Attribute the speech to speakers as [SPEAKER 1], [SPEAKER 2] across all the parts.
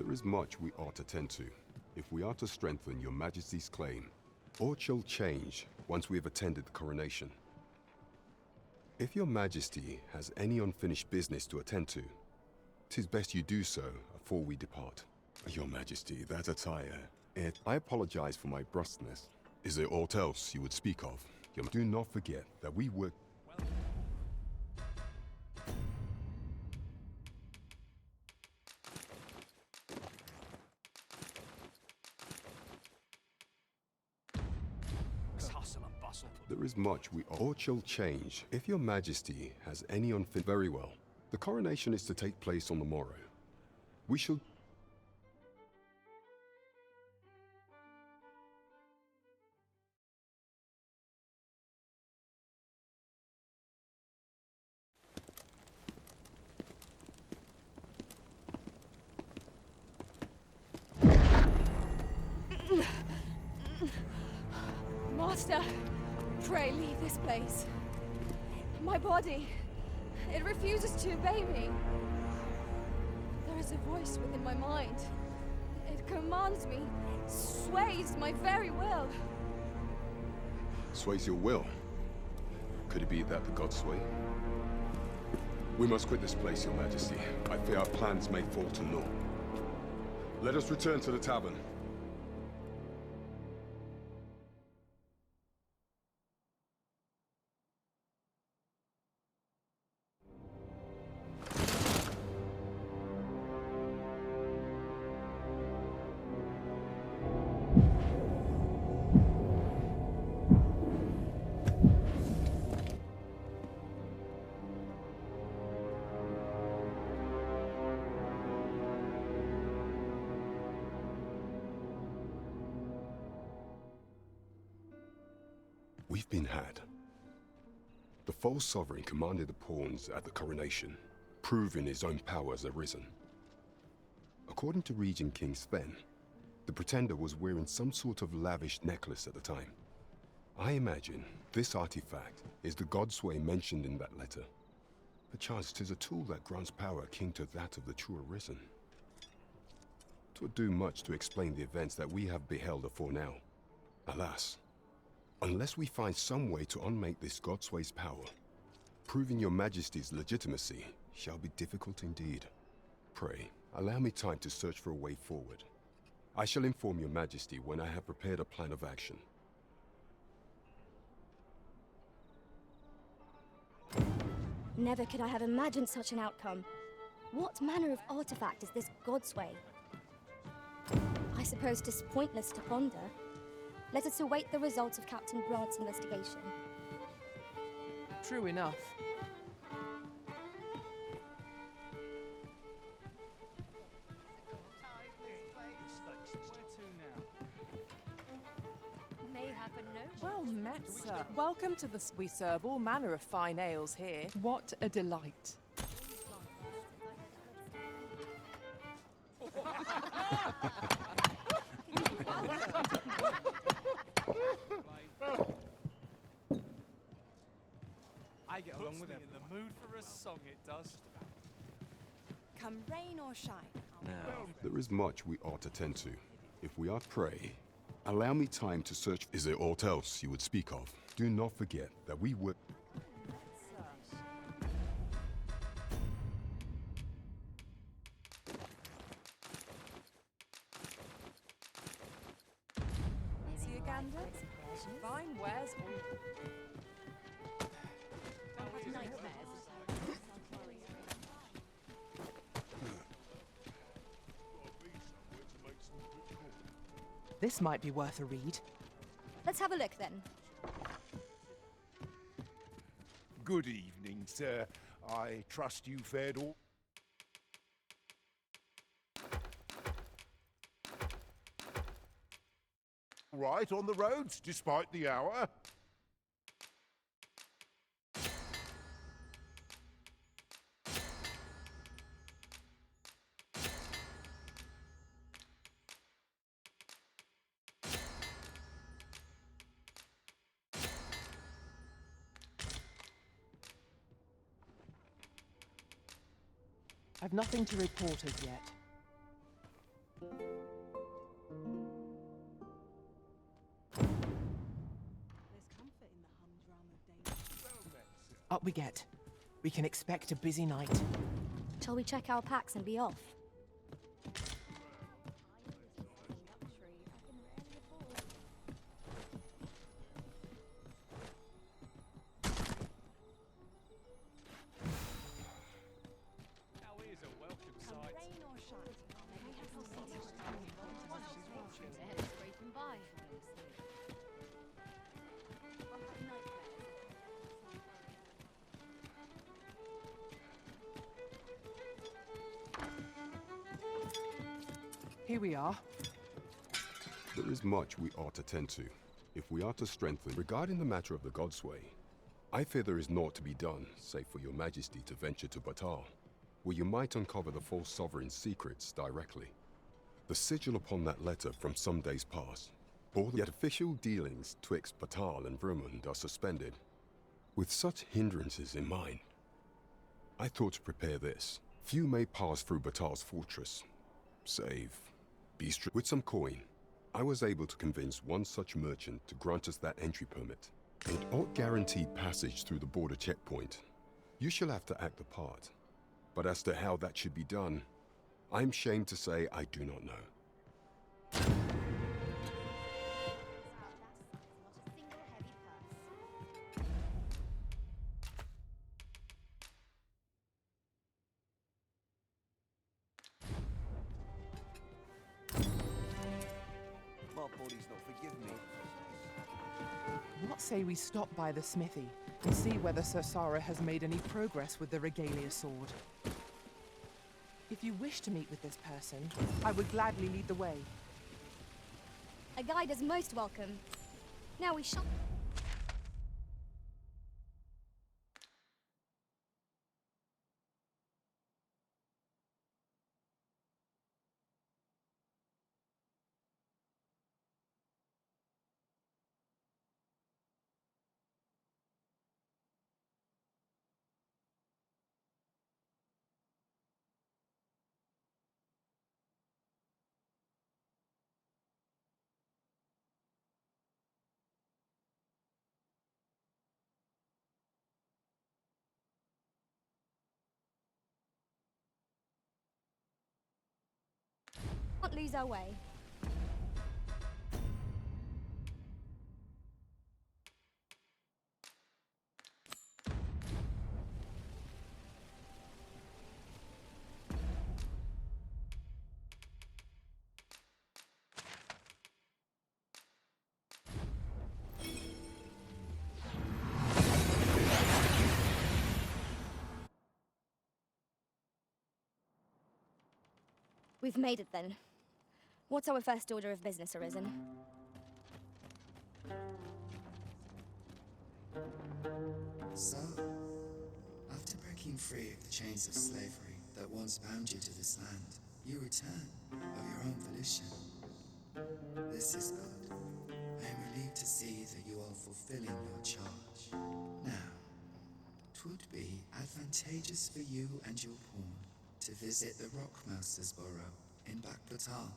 [SPEAKER 1] There is much we ought to tend to, if we are to strengthen your Majesty's claim. Aught shall change once we have attended the coronation. If your Majesty has any unfinished business to attend to, 'tis best you do so afore we depart. Your Majesty, that attire, I apologize for my brusqueness. Is there aught else you would speak of? Do not forget that we work... There is much we ought shall change. If your Majesty has any unfinished... Very well. The coronation is to take place on the morrow. We shall...
[SPEAKER 2] Master, pray leave this place. My body, it refuses to obey me. There is a voice within my mind. It commands me, sways my very will.
[SPEAKER 1] Sways your will? Could it be that the gods sway? We must quit this place, Your Majesty. I fear our plans may fall to naught. Let us return to the tavern. We've been had. The false sovereign commanded the pawns at the coronation, proving his own power has arisen. According to Regent King Sven, the pretender was wearing some sort of lavish necklace at the time. I imagine this artifact is the godsway mentioned in that letter. Perchance 'tis a tool that grants power akin to that of the true arisen. 'Twould do much to explain the events that we have beheld afore now. Alas, unless we find some way to unmake this godsway's power, proving your Majesty's legitimacy shall be difficult indeed. Pray, allow me time to search for a way forward. I shall inform your Majesty when I have prepared a plan of action.
[SPEAKER 3] Never could I have imagined such an outcome. What manner of artifact is this godsway? I suppose 'tis pointless to ponder. Let us await the results of Captain Grant's investigation.
[SPEAKER 4] True enough. Well met, sir. Welcome to the... We serve all manner of fine ales here. What a delight.
[SPEAKER 5] I get along with it. In the mood for a song, it does.
[SPEAKER 2] Come rain or shine.
[SPEAKER 1] There is much we ought to tend to. If we are prey, allow me time to search. Is there aught else you would speak of? Do not forget that we were...
[SPEAKER 4] See a gander? Fine wares all... This might be worth a read.
[SPEAKER 3] Let's have a look then.
[SPEAKER 6] Good evening, sir. I trust you fared all... right on the roads, despite the hour?
[SPEAKER 4] I've nothing to report as yet. Up we get. We can expect a busy night.
[SPEAKER 3] Shall we check our packs and be off?
[SPEAKER 5] Now here's a welcome sight.
[SPEAKER 4] Here we are.
[SPEAKER 1] There is much we ought to tend to, if we are to strengthen. Regarding the matter of the Godsway, I fear there is naught to be done, save for your majesty to venture to Batal, where you might uncover the false sovereign's secrets directly. The sigil upon that letter from some days past, yet official dealings twixt Batal and Vermund are suspended. With such hindrances in mind, I thought to prepare this. Few may pass through Batal's fortress, save beast. With some coin, I was able to convince one such merchant to grant us that entry permit. It ought guaranteed passage through the border checkpoint. You shall have to act the part. But as to how that should be done, I'm ashamed to say I do not know.
[SPEAKER 6] My body's not forgive me.
[SPEAKER 4] What say we stop by the smithy and see whether Sir Sara has made any progress with the regalia sword? If you wish to meet with this person, I would gladly lead the way.
[SPEAKER 3] A guide is most welcome. Now we shall... Not lose our way. We've made it then. What's our first order of business, Arisen?
[SPEAKER 7] So, after breaking free of the chains of slavery that once bound you to this land, you return of your own volition. This is good. I am relieved to see that you are fulfilling your charge. Now, 'twould be advantageous for you and your pawn to visit the Rockmouser's burrow in Backbatal.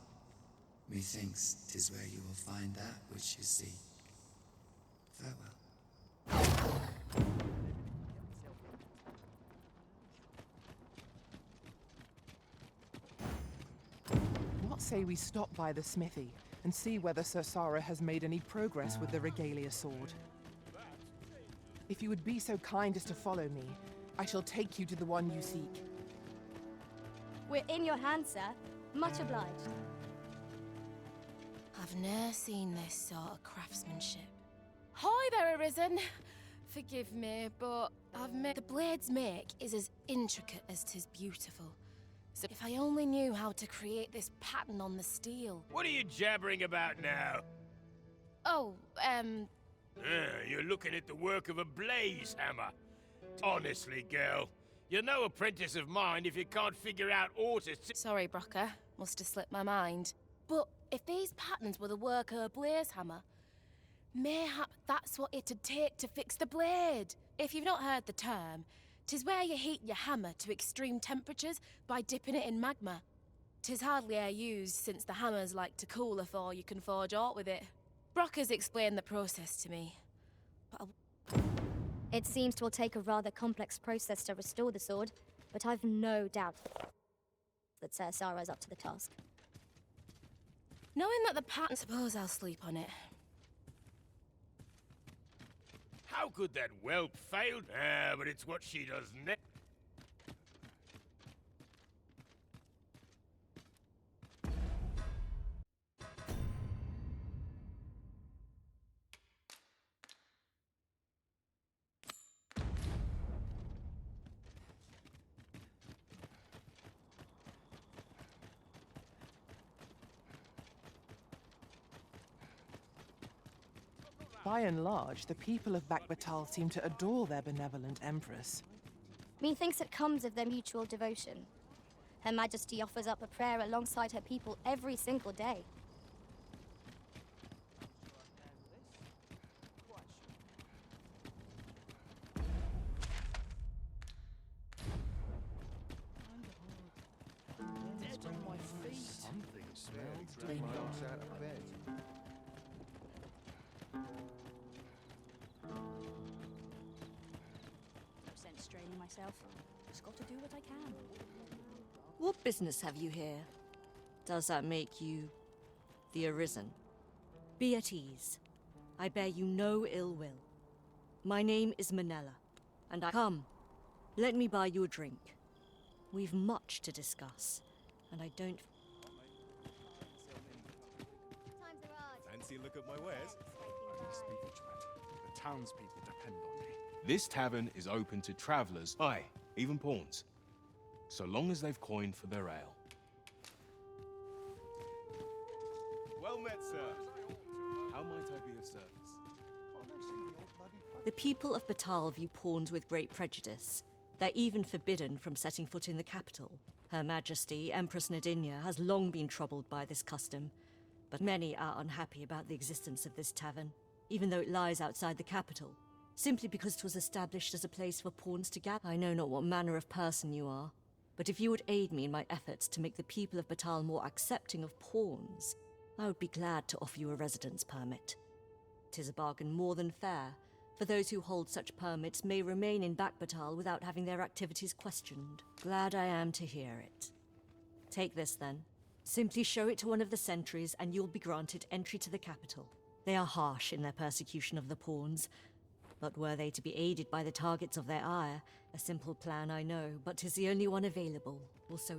[SPEAKER 7] Methinks 'tis where you will find that which you seek. Farewell.
[SPEAKER 4] What say we stop by the smithy and see whether Sir Sara has made any progress with the regalia sword? If you would be so kind as to follow me, I shall take you to the one you seek.
[SPEAKER 3] We're in your hands, sir. Much obliged.
[SPEAKER 8] I've ne'er seen this sort of craftsmanship. Hi there, Arisen. Forgive me, but I've made... The blade's make is as intricate as 'tis beautiful. So if I only knew how to create this pattern on the steel...
[SPEAKER 9] What are you jabbering about now?
[SPEAKER 8] Oh,
[SPEAKER 9] You're looking at the work of a blaze hammer. Honestly, girl, you're no apprentice of mine if you can't figure out aught.
[SPEAKER 8] Sorry, Brocker. Must have slipped my mind. But if these patterns were the work of a blaze hammer, mayhap that's what it'd take to fix the blade. If you've not heard the term, 'tis where you heat your hammer to extreme temperatures by dipping it in magma. 'Tis hardly e'er used since the hammers like to cool afore you can forge aught with it. Brocker's explained the process to me, but
[SPEAKER 3] It seems to take a rather complex process to restore the sword, but I've no doubt that Ser Sara's up to the task.
[SPEAKER 8] Knowing that the pattern, suppose I'll sleep on it.
[SPEAKER 9] How could that whelp fail? Ah, but it's what she does next.
[SPEAKER 4] By and large, the people of Bakbatal seem to adore their benevolent empress.
[SPEAKER 3] Methinks it comes of their mutual devotion. Her Majesty offers up a prayer alongside her people every single day.
[SPEAKER 5] Dead on my feet.
[SPEAKER 6] Something smells three months out of bed.
[SPEAKER 10] Sense straining myself. Just got to do what I can.
[SPEAKER 11] What business have you here? Does that make you the Arisen? Be at ease. I bear you no ill will. My name is Manella, and I... Come, let me buy you a drink. We've much to discuss, and I don't...
[SPEAKER 3] Times are hard.
[SPEAKER 12] Fancy a look at my wares?
[SPEAKER 5] I need speakage, mate. The townspeople depend on me.
[SPEAKER 12] This tavern is open to travelers, aye, even pawns. So long as they've coined for their ale. Well met, sir. How might I be of service?
[SPEAKER 11] The people of Batal view pawns with great prejudice. They're even forbidden from setting foot in the capital. Her Majesty, Empress Nadinia, has long been troubled by this custom, but many are unhappy about the existence of this tavern, even though it lies outside the capital, simply because it was established as a place for pawns to gather. I know not what manner of person you are, but if you would aid me in my efforts to make the people of Batal more accepting of pawns, I would be glad to offer you a residence permit. 'Tis a bargain more than fair, for those who hold such permits may remain in Bakbatal without having their activities questioned. Glad I am to hear it. Take this then. Simply show it to one of the sentries and you'll be granted entry to the capital. They are harsh in their persecution of the pawns, but were they to be aided by the targets of their ire, a simple plan I know, but 'tis the only one available. Also...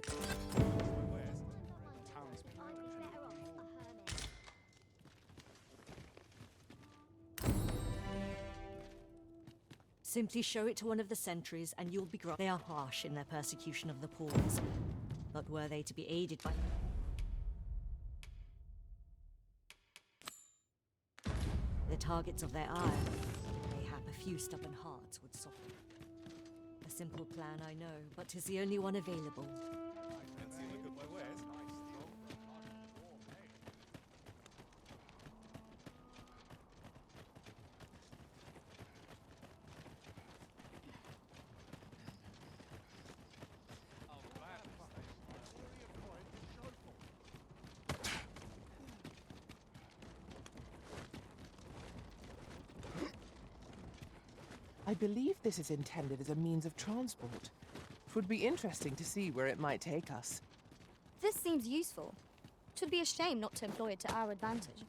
[SPEAKER 11] Simply show it to one of the sentries and you'll be granted. They are harsh in their persecution of the pawns, but were they to be aided by... the targets of their ire, mayhap a few stubborn hearts would soften. A simple plan I know, but 'tis the only one available.
[SPEAKER 12] Fancy a look at my wares?
[SPEAKER 4] I believe this is intended as a means of transport. It would be interesting to see where it might take us.
[SPEAKER 3] This seems useful. Should be a shame not to employ it to our advantage.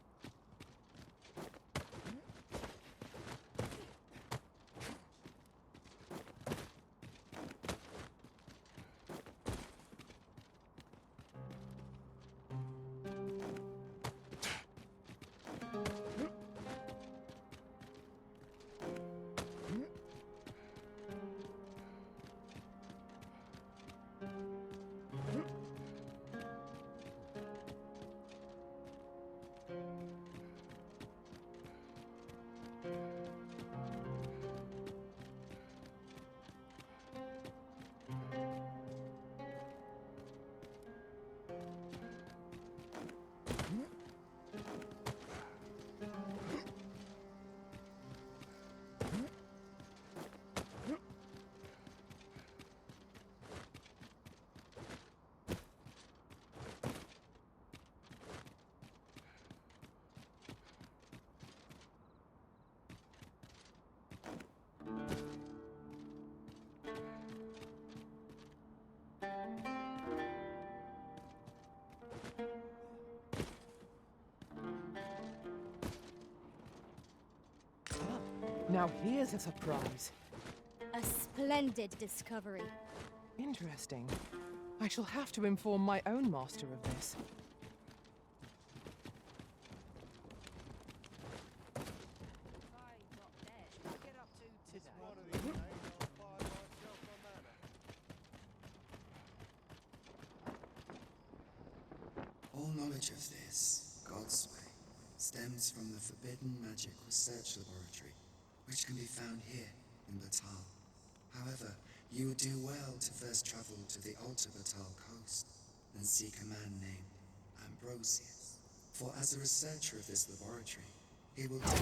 [SPEAKER 4] Now here's a surprise.
[SPEAKER 3] A splendid discovery.
[SPEAKER 4] Interesting. I shall have to inform my own master of this.
[SPEAKER 7] All knowledge of this, God's way, stems from the Forbidden Magic Research Laboratory, which can be found here in Batal. However, you would do well to first travel to the Alta Batal coast and seek a man named Ambrosius. For as a researcher of this laboratory, he will
[SPEAKER 10] Lots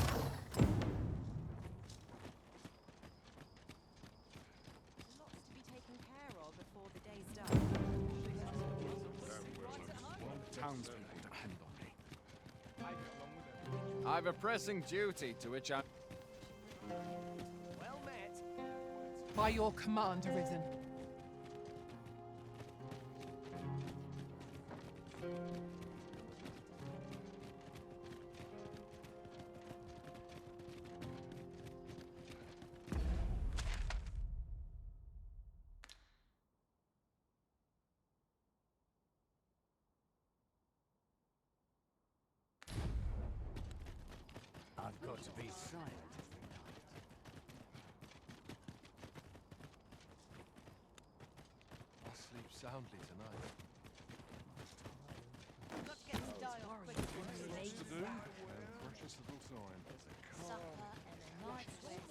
[SPEAKER 10] to be taken care of before the day's done.
[SPEAKER 13] Townspeople depend on me. I've a pressing duty to which I'm...
[SPEAKER 10] Well met.
[SPEAKER 4] By your command, Arisen.
[SPEAKER 13] I've got to be silent if they don't. I'll sleep soundly tonight.
[SPEAKER 10] Let's get style quick.
[SPEAKER 13] Lots to do, and precious little time.
[SPEAKER 10] Supper and a night's rest.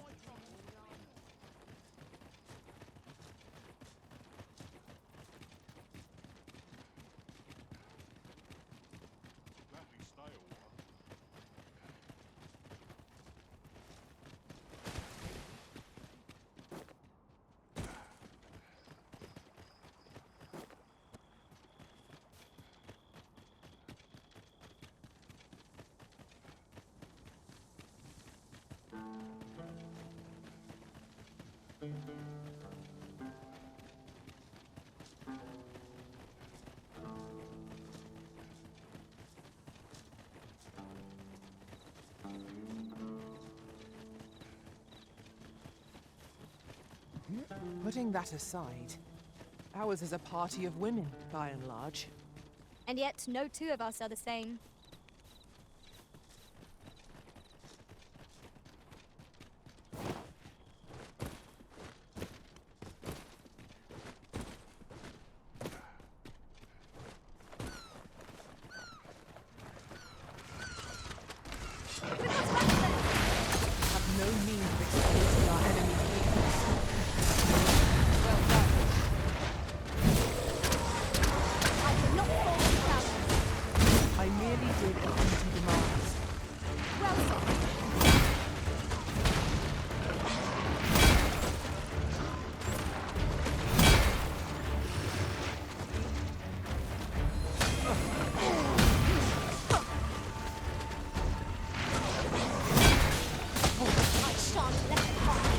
[SPEAKER 4] Putting that aside, ours is a party of women, by and large.
[SPEAKER 3] And yet, no two of us are the same.
[SPEAKER 4] Have no means of exposing our enemy's weakness. Well done.
[SPEAKER 3] I cannot fall to challenge.
[SPEAKER 4] I merely did what duty demands.
[SPEAKER 3] Well done. I shan't let it pass.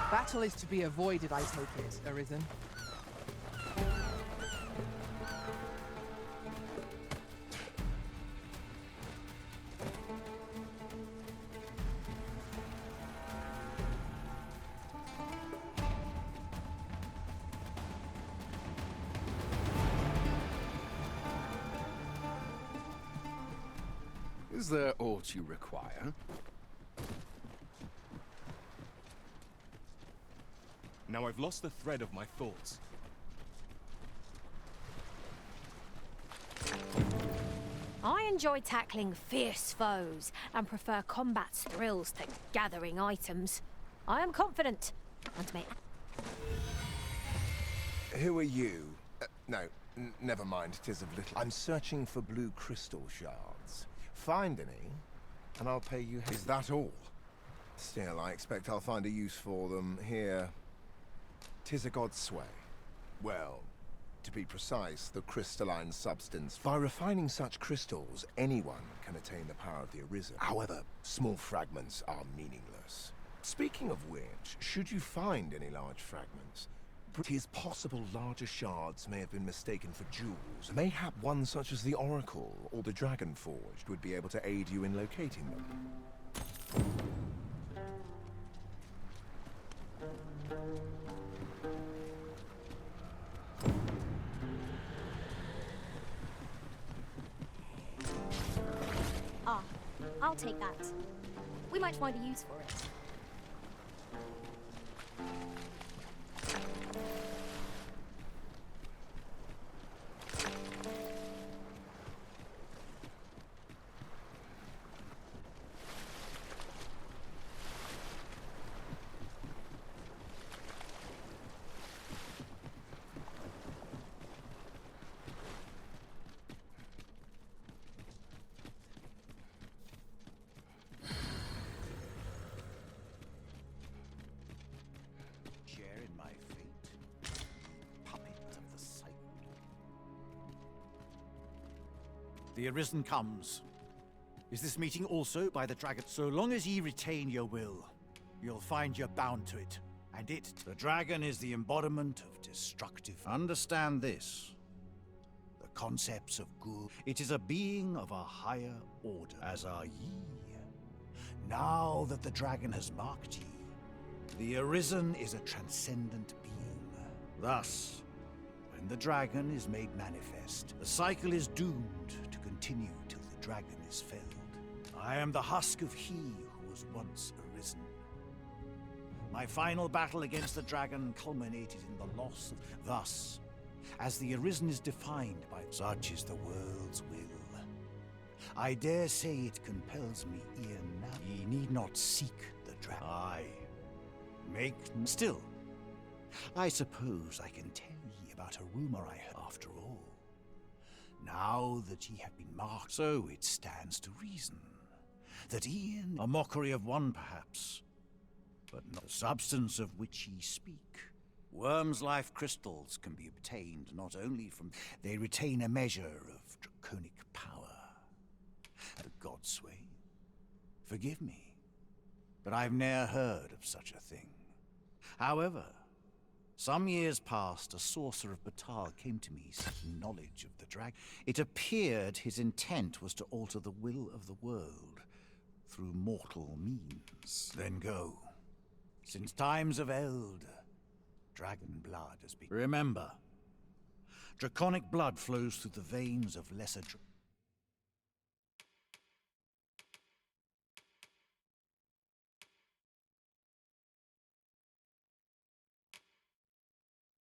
[SPEAKER 4] Battle is to be avoided, I take it, Arisen.
[SPEAKER 13] Is there aught you require?
[SPEAKER 12] Now I've lost the thread of my thoughts.
[SPEAKER 14] I enjoy tackling fierce foes and prefer combat's thrills to gathering items. I am confident. and may...
[SPEAKER 6] Who are you? No, never mind. 'Tis of little. I'm searching for blue crystal shards. Find any, and I'll pay you. Is that all? Still, I expect I'll find a use for them here. 'Tis a god's sway. Well, to be precise, the crystalline substance. By refining such crystals, anyone can attain the power of the Arisen. However, small fragments are meaningless. Speaking of which, should you find any large fragments, it is possible larger shards may have been mistaken for jewels. Mayhap one such as the Oracle or the Dragon Forged would be able to aid you in locating them.
[SPEAKER 3] Ah, I'll take that. We might find a use for it.
[SPEAKER 15] Share in my fate, puppet of the cycle. The Arisen comes. Is this meeting also by the dragon? So long as ye retain your will, you'll find you're bound to it. And it, the dragon, is the embodiment of destructive. Understand this. The concepts of good. It is a being of a higher order, as are ye. Now that the dragon has marked ye, the Arisen is a transcendent being. Thus, when the dragon is made manifest, the cycle is doomed to continue till the dragon is felled. I am the husk of he who was once Arisen. My final battle against the dragon culminated in the loss of... Thus, as the Arisen is defined by such is the world's will. I dare say it compels me e'en now. Ye need not seek the dragon. Aye. Make still. I suppose I can tell ye about a rumor I heard after all. Now that ye have been marked, so it stands to reason that e'en a mockery of one perhaps, but not the substance of which ye speak. Worm's life crystals can be obtained not only from... They retain a measure of draconic power. The Godsway. Forgive me, but I've ne'er heard of such a thing. However, some years past, a sorcerer of Batal came to me seeking knowledge of the dragon. It appeared his intent was to alter the will of the world through mortal means. Then go. Since times of eld, dragon blood has been... Remember, draconic blood flows through the veins of lesser...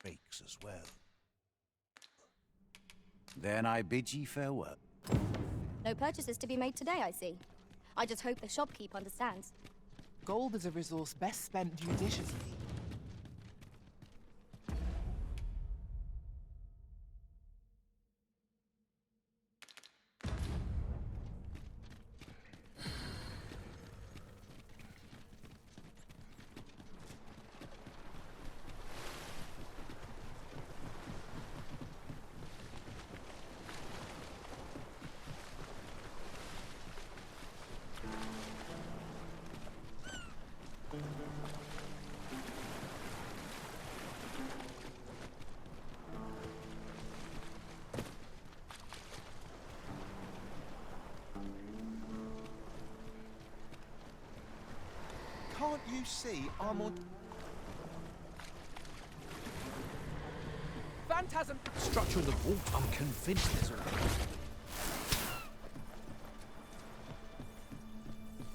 [SPEAKER 15] breaks as well. Then I bid ye farewell.
[SPEAKER 3] No purchases to be made today, I see. I just hope the shopkeep understands.
[SPEAKER 4] Gold is a resource best spent judiciously.
[SPEAKER 6] Can't you see I'm on...
[SPEAKER 4] Phantasm!
[SPEAKER 15] Structure in the vault, I'm convinced there's a...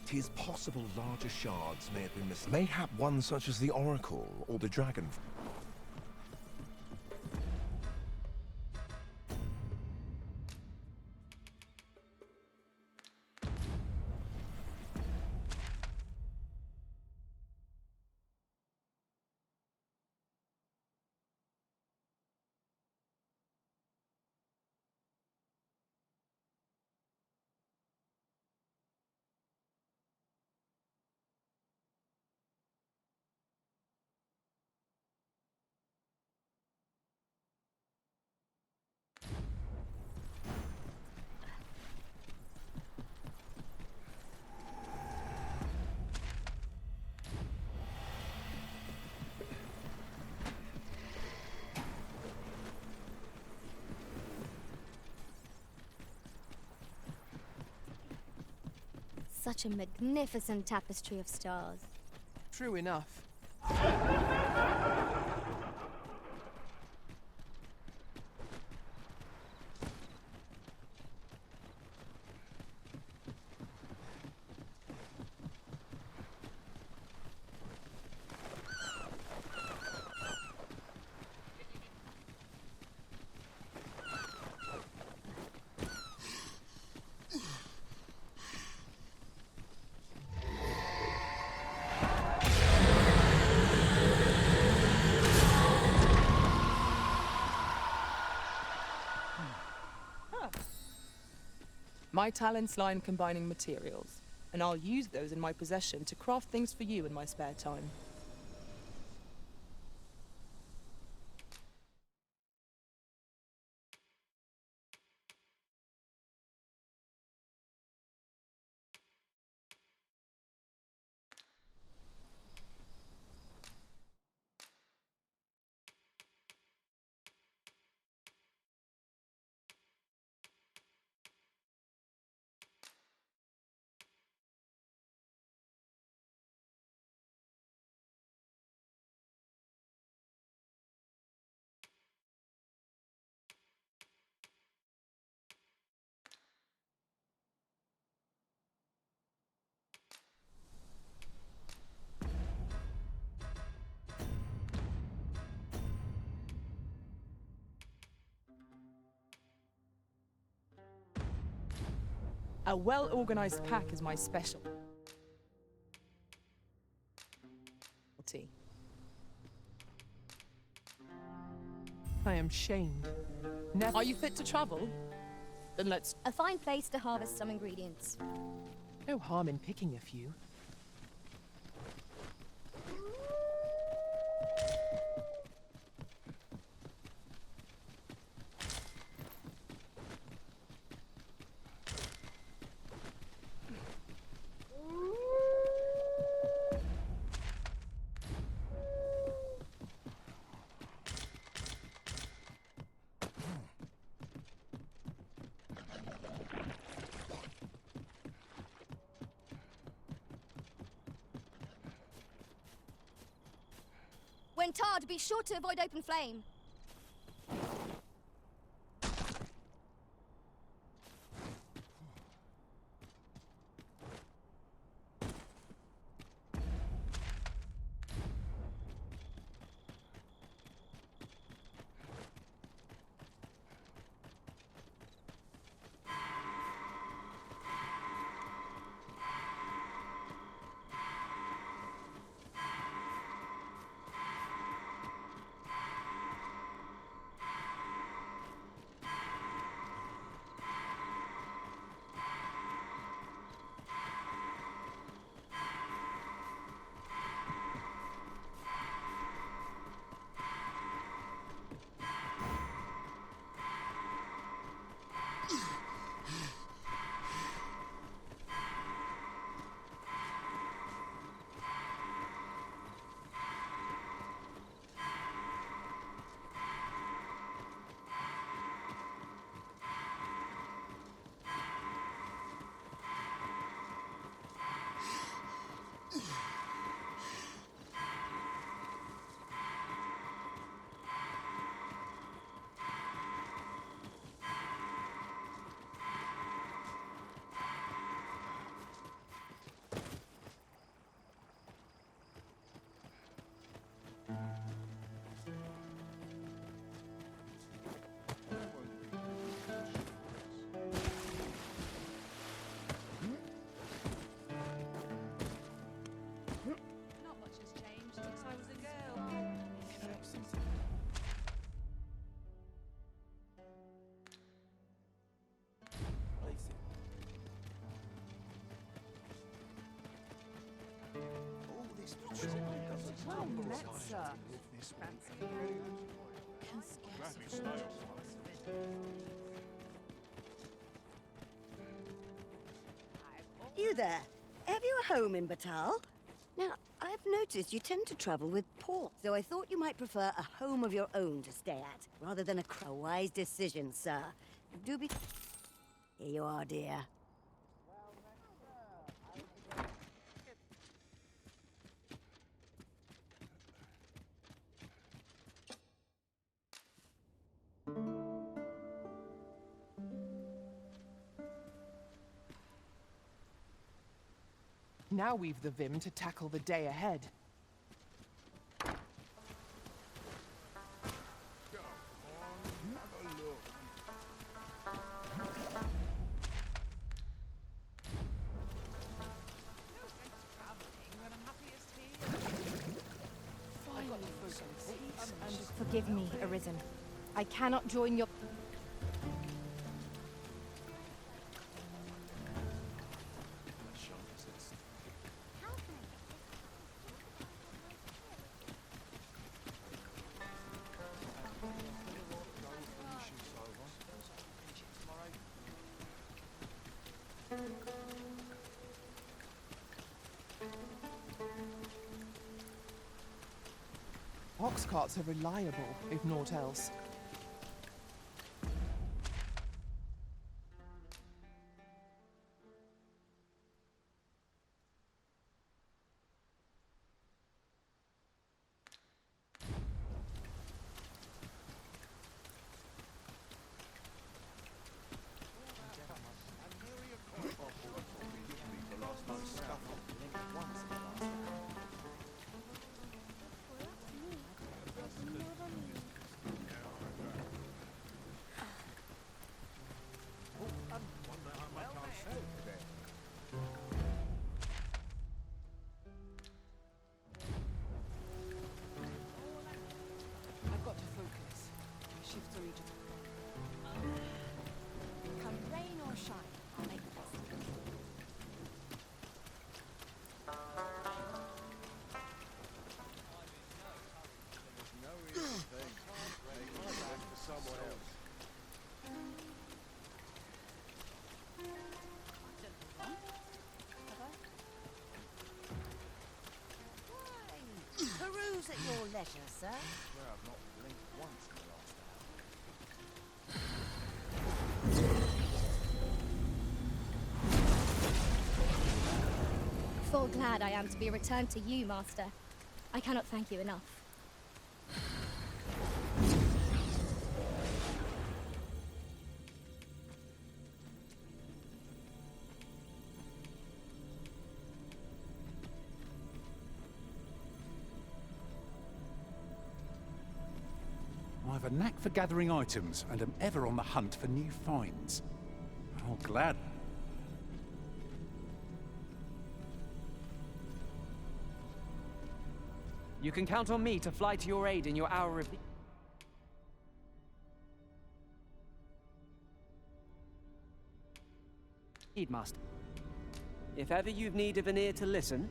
[SPEAKER 6] 'Tis possible larger shards may have been missed. Mayhap one such as the Oracle or the Dragon.
[SPEAKER 3] Such a magnificent tapestry of stars.
[SPEAKER 4] True enough. My talents lie in combining materials, and I'll use those in my possession to craft things for you in my spare time. A well-organized pack is my specialty. I am shamed. Are you fit to travel? Then let's...
[SPEAKER 3] A fine place to harvest some ingredients.
[SPEAKER 4] No harm in picking a few.
[SPEAKER 3] When tarred, be sure to avoid open flame.
[SPEAKER 16] You there. Have you a home in Batal? Now, I've noticed you tend to travel with Paul, so I thought you might prefer a home of your own to stay at, rather than a wise decision, sir. Do be... Here you are, dear.
[SPEAKER 4] Now we've the vim to tackle the day ahead.
[SPEAKER 14] Forgive me, Arisen. I cannot join your...
[SPEAKER 4] Ox carts are reliable, if naught else. I've got to focus. My shifts are each...
[SPEAKER 14] Come rain or shine, I'll make the best of it.
[SPEAKER 16] Peruse at your leisure, sir.
[SPEAKER 13] Swear I've not blinked once in the last hour.
[SPEAKER 3] Full glad I am to be returned to you, Master. I cannot thank you enough.
[SPEAKER 17] I've a knack for gathering items and am ever on the hunt for new finds. Oh, glad.
[SPEAKER 18] You can count on me to fly to your aid in your hour of need, Master. If ever you've need of an ear to listen,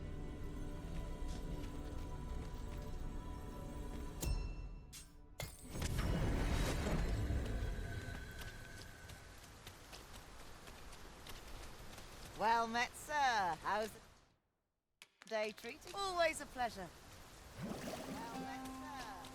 [SPEAKER 16] Well met, sir. How's the day treated? Always a pleasure. Well met, sir.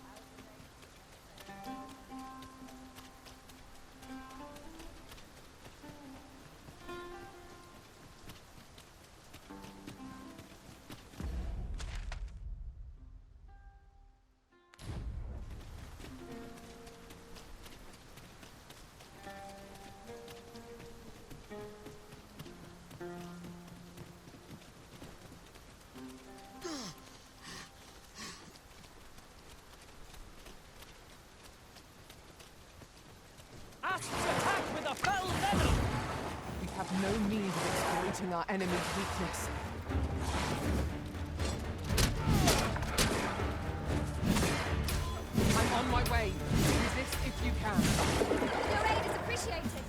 [SPEAKER 18] attack with a fell feather!
[SPEAKER 4] We have no means of exploiting our enemy's weakness. I'm on my way. Resist if you can.
[SPEAKER 3] Your aid is appreciated.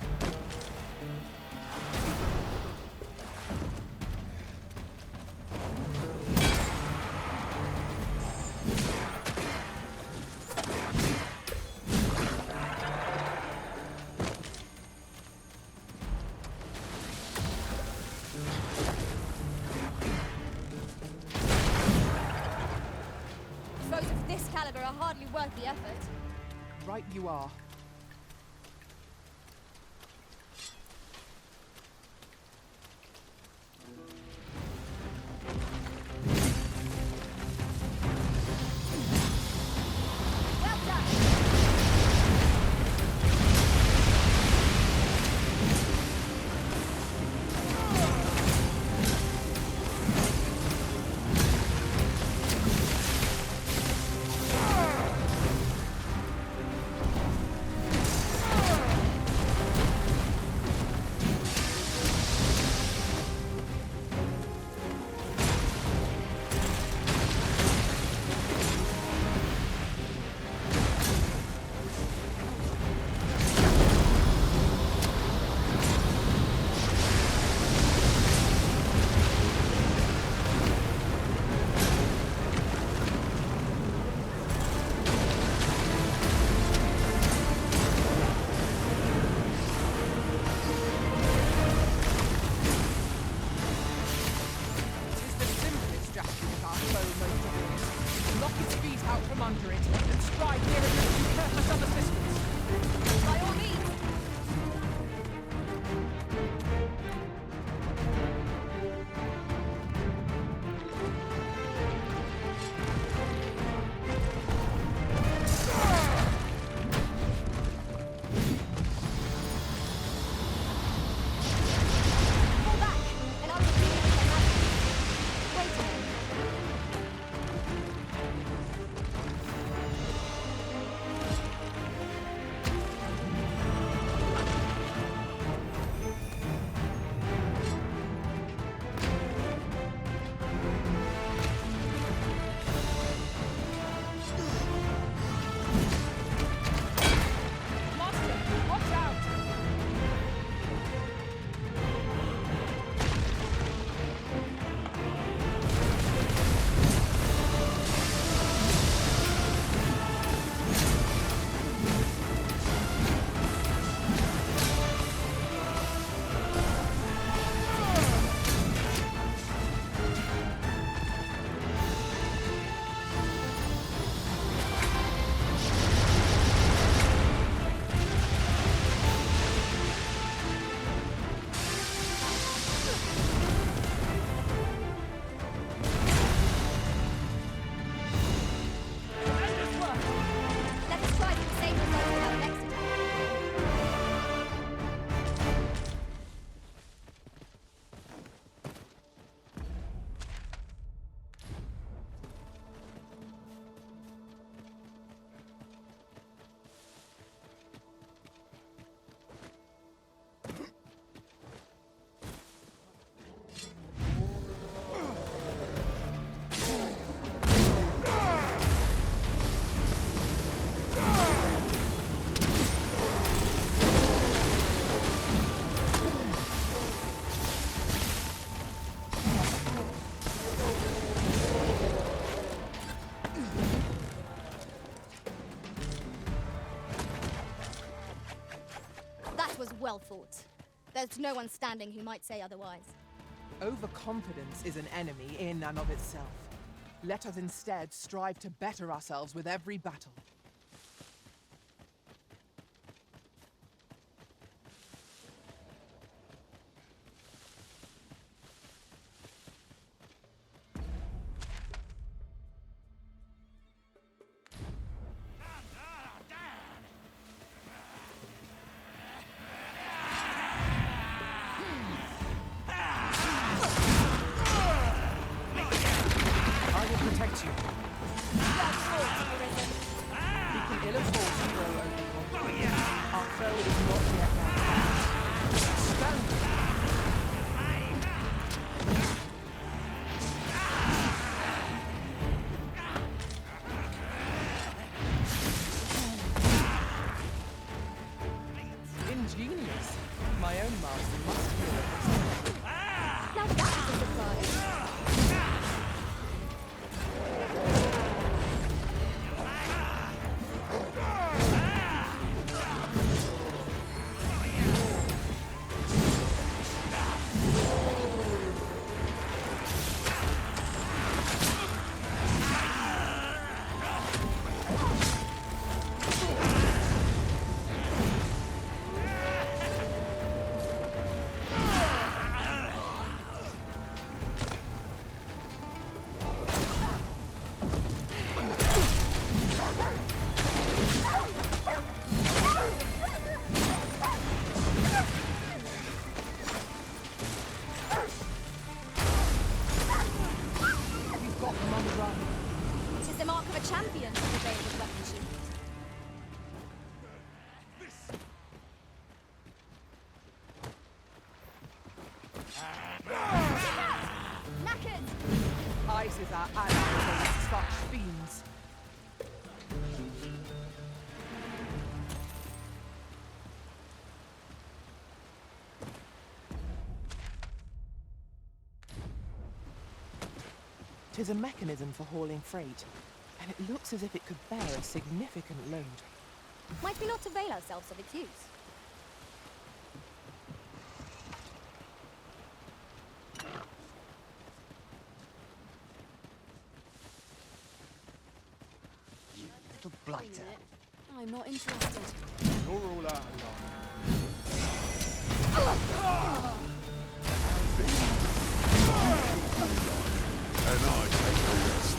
[SPEAKER 3] Foes of this caliber are hardly worth the effort.
[SPEAKER 4] Right you are.
[SPEAKER 3] Well done.
[SPEAKER 4] ride near enough to incur for some assistance?
[SPEAKER 2] By all means.
[SPEAKER 3] Pull back, and I'll repeat it with my magic. Wait a minute.
[SPEAKER 4] Monster, watch out!
[SPEAKER 3] Let us try the same result without an accident. That was well fought. There's no one standing who might say otherwise.
[SPEAKER 4] Overconfidence is an enemy in and of itself. Let us instead strive to better ourselves with every battle. I will protect you. We can ill afford to grow over. Our foe is not yet down. Stand! Ingenious. My own master must hear it.
[SPEAKER 3] Now that is a surprise.
[SPEAKER 4] We've got them on the run.
[SPEAKER 3] It is the mark of a champion to obey with weaponry. Knackered!
[SPEAKER 4] Ice is our ally against such fiends. Tis a mechanism for hauling freight, and it looks as if it could bear a significant load.
[SPEAKER 3] Might we not avail ourselves of its use?
[SPEAKER 15] Little
[SPEAKER 16] fighter.
[SPEAKER 10] I'm not interested.
[SPEAKER 13] You're all out of line.
[SPEAKER 1] And I take the rest.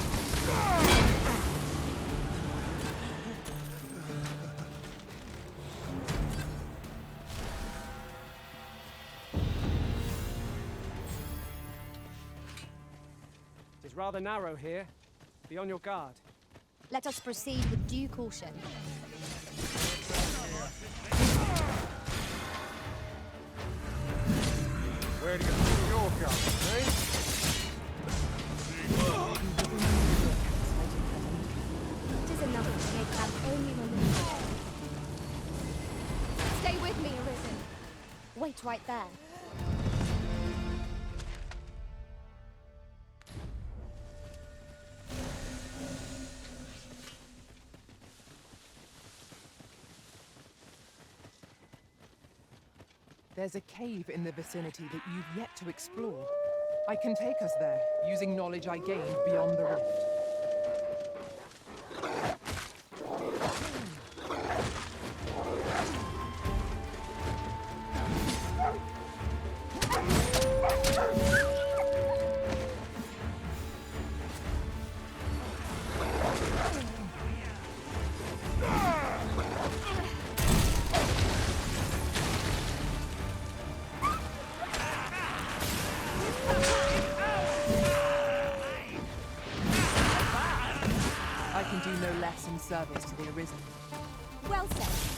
[SPEAKER 18] It is rather narrow here. Be on your guard.
[SPEAKER 3] Let us proceed with due caution.
[SPEAKER 13] Where do you think you're going, eh?
[SPEAKER 3] It is enough to make camp only when we
[SPEAKER 2] Stay with me, Arisen.
[SPEAKER 3] wait right there.
[SPEAKER 4] There's a cave in the vicinity that you've yet to explore. I can take us there, using knowledge I gained beyond the rift. I can do no less in service to the Arisen.
[SPEAKER 3] Well said.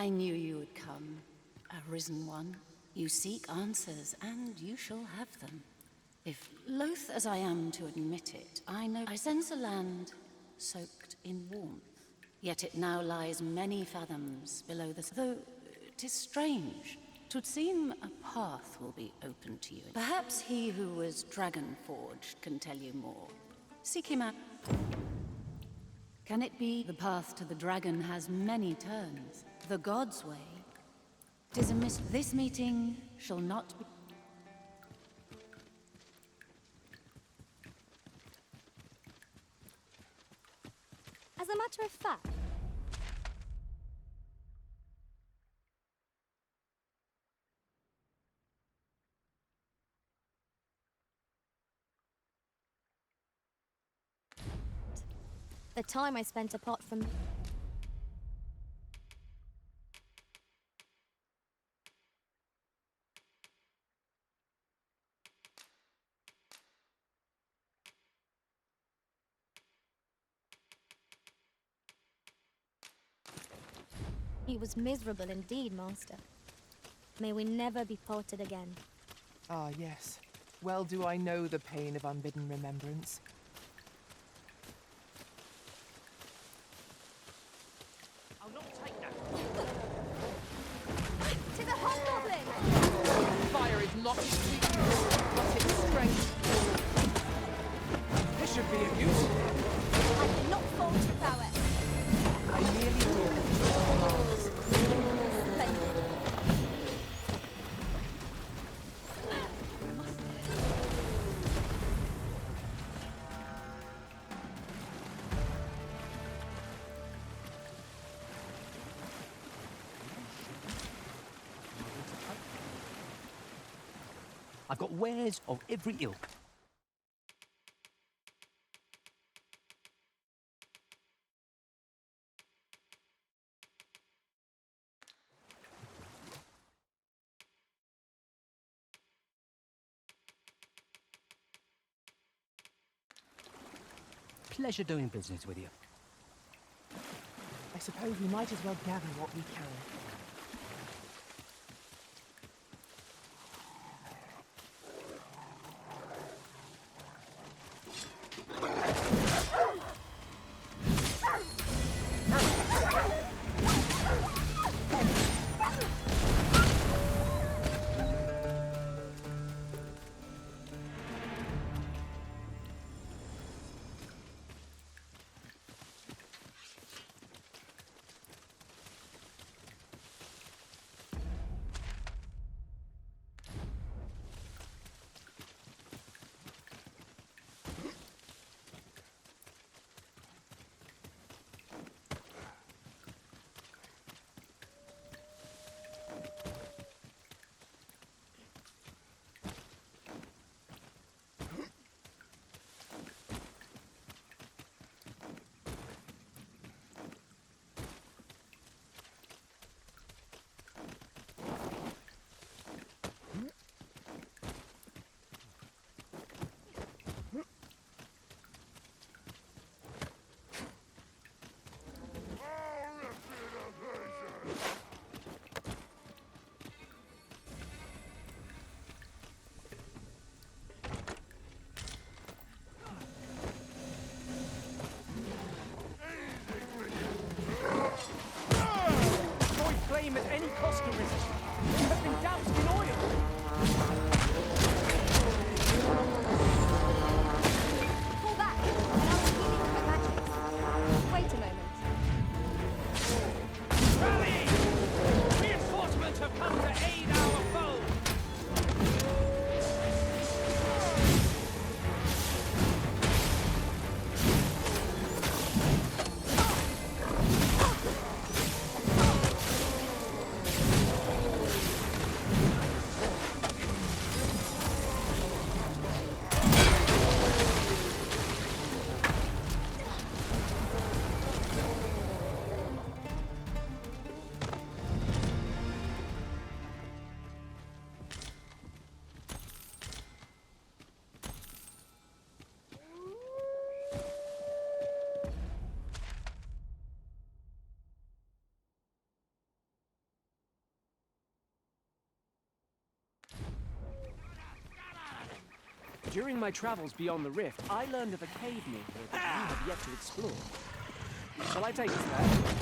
[SPEAKER 19] I knew you would come, a risen one. You seek answers, and you shall have them. If loath as I am to admit it, I know I sense a land soaked in warmth. Yet it now lies many fathoms below the... Though 'tis strange, 'twould seem a path will be open to you. Perhaps he who was dragon-forged can tell you more. Seek him out. Can it be the path to the dragon has many turns? The god's way. 'Tis a this meeting shall not be...
[SPEAKER 3] As a matter of fact, the time I spent apart from... He was miserable indeed, Master. May we never be parted again.
[SPEAKER 4] Ah, yes. Well do I know the pain of unbidden remembrance.
[SPEAKER 10] I'll not take that.
[SPEAKER 2] To the hobgoblin!
[SPEAKER 4] Fire is not its weakness, but its strength. This should be of use.
[SPEAKER 2] I cannot fault your prowess.
[SPEAKER 4] I merely did.
[SPEAKER 2] Splendid.
[SPEAKER 18] I've got wares of every ilk. Pleasure doing business with you.
[SPEAKER 4] I suppose we might as well gather what we can.
[SPEAKER 18] During my travels beyond the rift, I learned of a cave near here that you have yet to explore. Shall I take us there?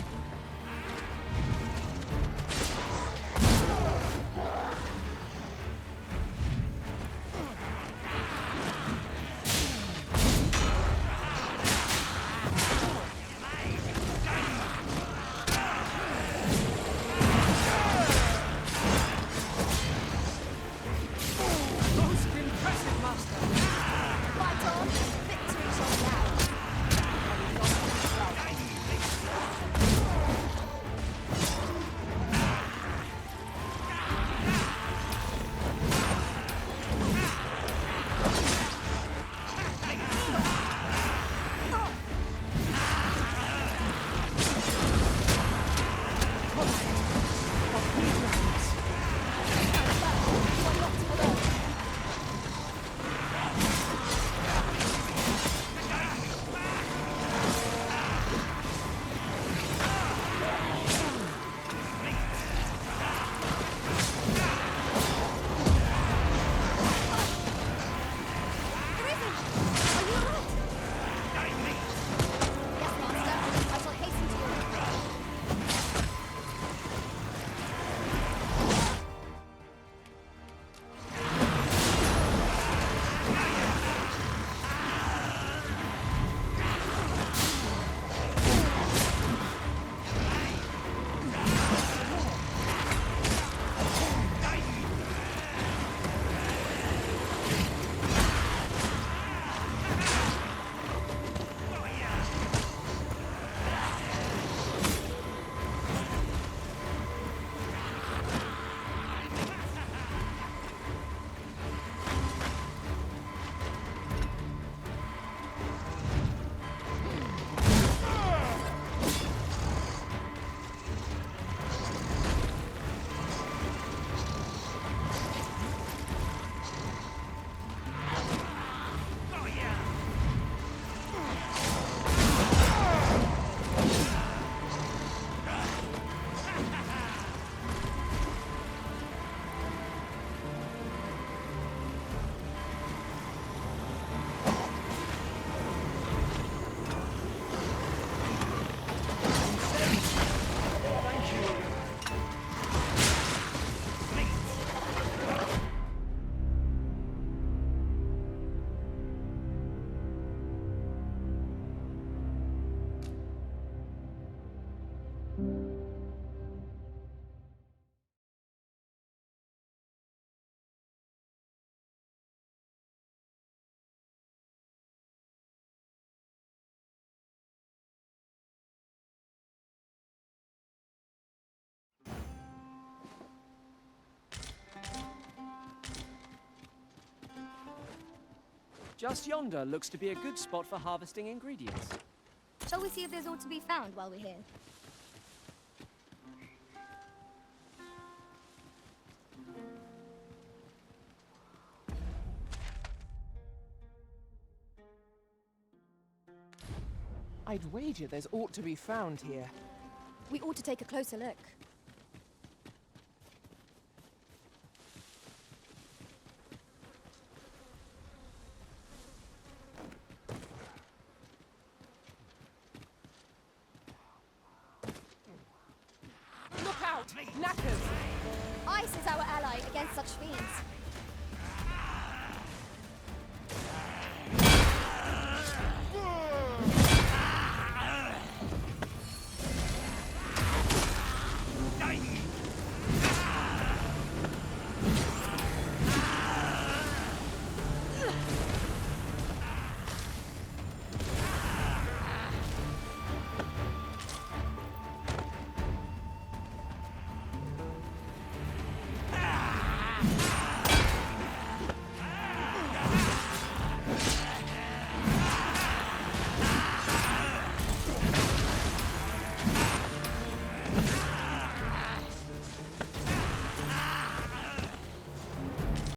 [SPEAKER 18] Just yonder looks to be a good spot for harvesting ingredients.
[SPEAKER 3] Shall we see if there's aught to be found while we're here?
[SPEAKER 4] I'd wager there's aught to be found here.
[SPEAKER 3] We ought to take a closer look.
[SPEAKER 4] Look out! Knackers!
[SPEAKER 3] Ice is our ally against such fiends.